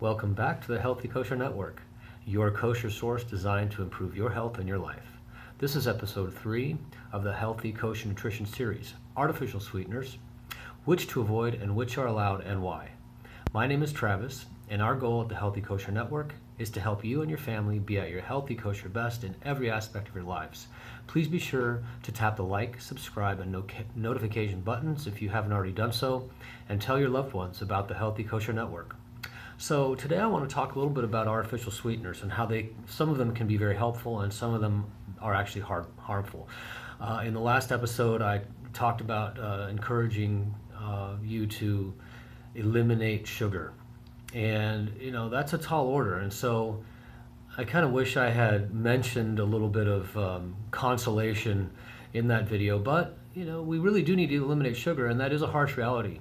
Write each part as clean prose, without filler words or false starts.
Welcome back to the Healthy Kosher Network, your kosher source designed to improve your health and your life. This is episode 3 of the Healthy Kosher Nutrition series, Artificial Sweeteners, which to avoid and which are allowed and why. My name is Travis, and our goal at the Healthy Kosher Network is to help you and your family be at your healthy kosher best in every aspect of your lives. Please be sure to tap the like, subscribe, and notification buttons if you haven't already done so, and tell your loved ones about the Healthy Kosher Network. So today I want to talk a little bit about artificial sweeteners and how some of them can be very helpful and some of them are actually harmful. In the last episode I talked about encouraging you to eliminate sugar, and that's a tall order, and so I kind of wish I had mentioned a little bit of consolation in that video, but we really do need to eliminate sugar, and that is a harsh reality,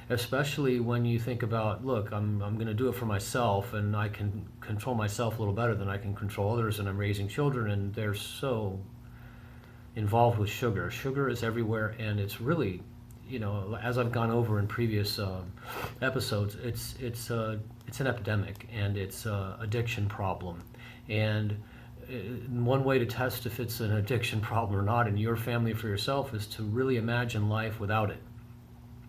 especially when you think about, look, I'm going to do it for myself, and I can control myself a little better than I can control others, and I'm raising children, and they're so involved with sugar. Sugar is everywhere, and it's really, as I've gone over in previous episodes, it's an epidemic, and it's an addiction problem. And one way to test if it's an addiction problem or not in your family for yourself is to really imagine life without it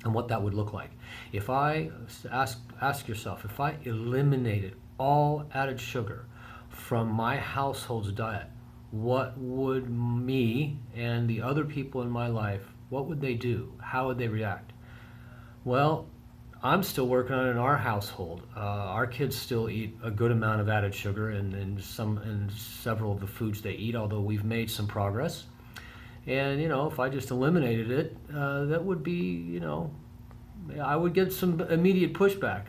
and what that would look like. If I ask yourself, if I eliminated all added sugar from my household's diet, what would me and the other people in my life, what would they do? How would they react? Well, I'm still working on it in our household. Our kids still eat a good amount of added sugar in several of the foods they eat, although we've made some progress. And if I just eliminated it, that would be, I would get some immediate pushback.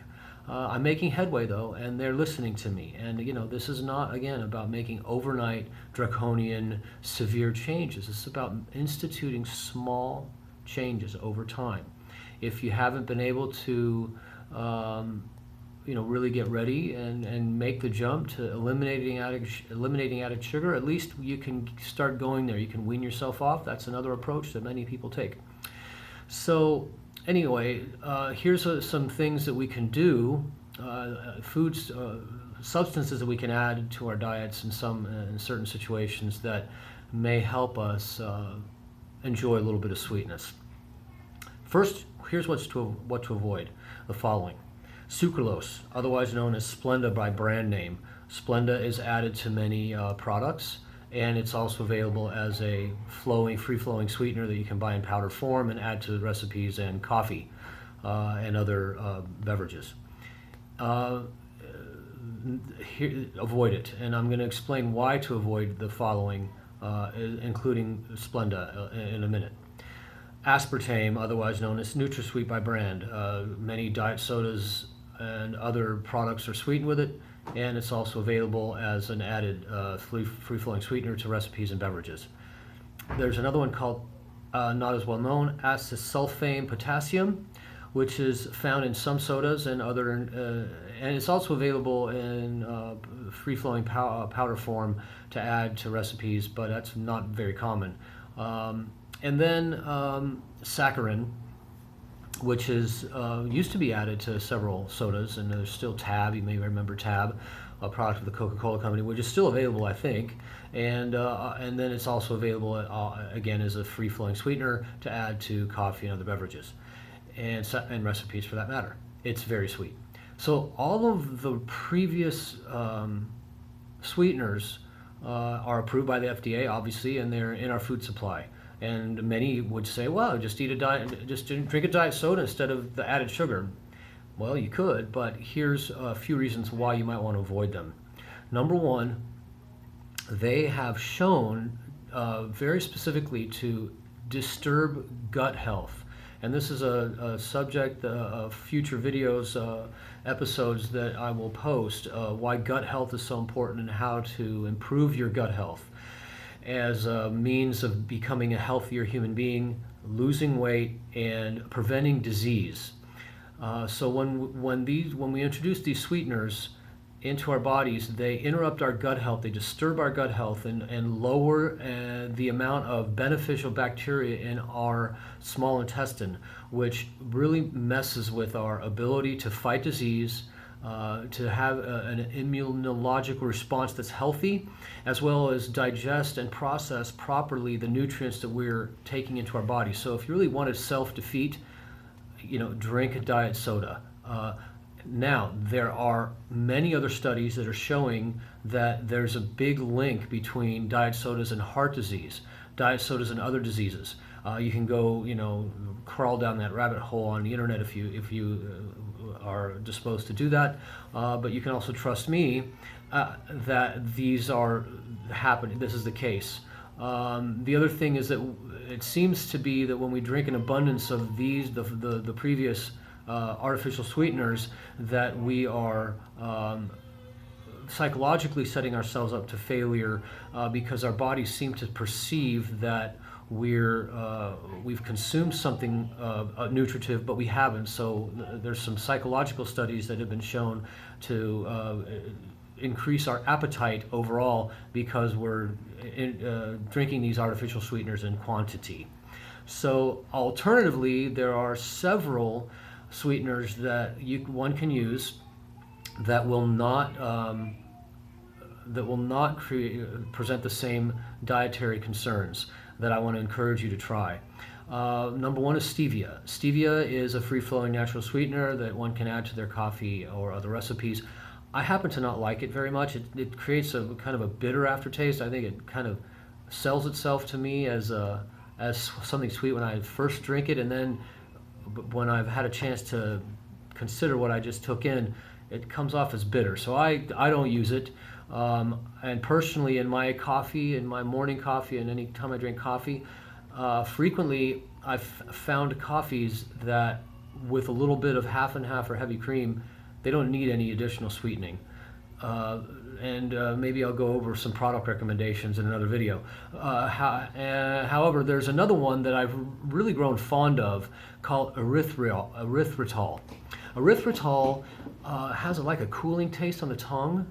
I'm making headway though, and they're listening to me. And this is not, again, about making overnight, draconian, severe changes. It's about instituting small changes over time. If you haven't been able to, really get ready and make the jump to eliminating added sugar, at least you can start going there. You can wean yourself off. That's another approach that many people take. So anyway, here's some things that we can do, foods, substances that we can add to our diets in certain situations that may help us enjoy a little bit of sweetness. First, here's what to avoid: the following. Sucralose, otherwise known as Splenda by brand name. Splenda is added to many products, and it's also available as a free-flowing sweetener that you can buy in powder form and add to recipes and coffee and other beverages. Avoid it, and I'm going to explain why to avoid the following, including Splenda, in a minute. Aspartame, otherwise known as Nutrasweet by brand. Many diet sodas and other products are sweetened with it, and it's also available as an added free-flowing sweetener to recipes and beverages. There's another one called, not as well known, acesulfame potassium, which is found in some sodas and and it's also available in free-flowing powder form to add to recipes, but that's not very common. And then saccharin, which is used to be added to several sodas, and there's still Tab. You may remember Tab, a product of the Coca-Cola company, which is still available, I think. And then it's also available again as a free-flowing sweetener to add to coffee and other beverages, and recipes for that matter. It's very sweet. So all of the previous sweeteners are approved by the FDA, obviously, and they're in our food supply. And many would say, well, just drink a diet soda instead of the added sugar. Well, you could, but here's a few reasons why you might want to avoid them. Number one, they have shown very specifically to disturb gut health. And this is a subject of future videos, episodes that I will post, why gut health is so important and how to improve your gut health as a means of becoming a healthier human being, losing weight, and preventing disease. So when we introduce these sweeteners into our bodies, they interrupt our gut health, they disturb our gut health, and lower the amount of beneficial bacteria in our small intestine, which really messes with our ability to fight disease, to have an immunological response that's healthy, as well as digest and process properly the nutrients that we're taking into our body. So if you really want to self-defeat, drink a diet soda. Now, there are many other studies that are showing that there's a big link between diet sodas and heart disease, diet sodas and other diseases. You can go, crawl down that rabbit hole on the internet if you are disposed to do that. But you can also trust me that these are happening. This is the case. The other thing is that it seems to be that when we drink an abundance of these, the previous artificial sweeteners, that we are psychologically setting ourselves up to failure because our bodies seem to perceive that we've consumed something nutritive, but we haven't. So there's some psychological studies that have been shown to increase our appetite overall because we're drinking these artificial sweeteners in quantity. So alternatively, there are several sweeteners that one can use that will not present the same dietary concerns that I want to encourage you to try. Number one is stevia. Stevia is a free-flowing natural sweetener that one can add to their coffee or other recipes. I happen to not like it very much. It creates a kind of a bitter aftertaste. I think it kind of sells itself to me as something sweet when I first drink it, and then when I've had a chance to consider what I just took in, it comes off as bitter. So I don't use it. And personally, in my coffee, in my morning coffee, and any time I drink coffee, frequently I've found coffees that with a little bit of half and half or heavy cream, they don't need any additional sweetening. And maybe I'll go over some product recommendations in another video. However, there's another one that I've really grown fond of called erythritol. Erythritol has like a cooling taste on the tongue,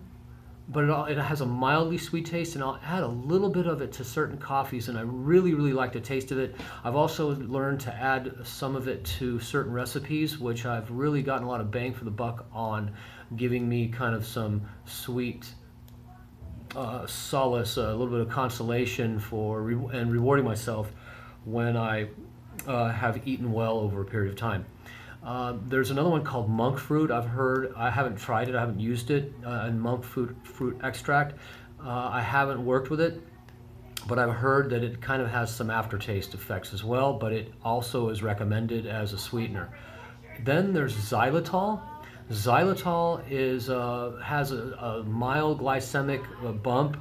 but it has a mildly sweet taste, and I'll add a little bit of it to certain coffees, and I really, really like the taste of it. I've also learned to add some of it to certain recipes, which I've really gotten a lot of bang for the buck on, giving me kind of some sweet solace, a little bit of consolation and rewarding myself when I have eaten well over a period of time. There's another one called monk fruit. I haven't tried it, I haven't used it, and monk fruit extract. I haven't worked with it, but I've heard that it kind of has some aftertaste effects as well, but it also is recommended as a sweetener. Then there's xylitol. Xylitol has a mild glycemic bump,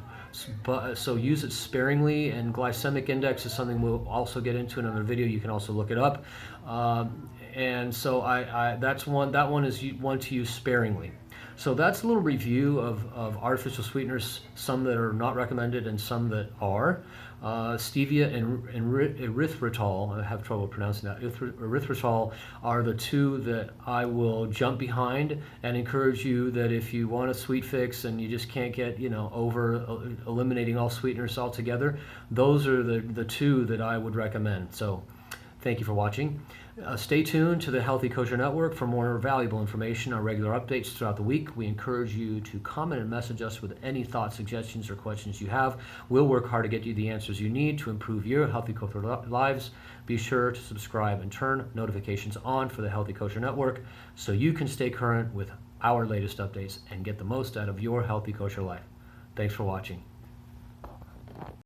so use it sparingly, and glycemic index is something we'll also get into in another video. You can also look it up. And so that one is one to use sparingly. So that's a little review of artificial sweeteners, some that are not recommended and some that are. Stevia and erythritol, I have trouble pronouncing that, erythritol are the two that I will jump behind, and encourage you that if you want a sweet fix and you just can't get over eliminating all sweeteners altogether, those are the two that I would recommend. So thank you for watching. Stay tuned to the Healthy Kosher Network for more valuable information on regular updates throughout the week. We encourage you to comment and message us with any thoughts, suggestions, or questions you have. We'll work hard to get you the answers you need to improve your healthy kosher lives. Be sure to subscribe and turn notifications on for the Healthy Kosher Network so you can stay current with our latest updates and get the most out of your healthy kosher life. Thanks for watching.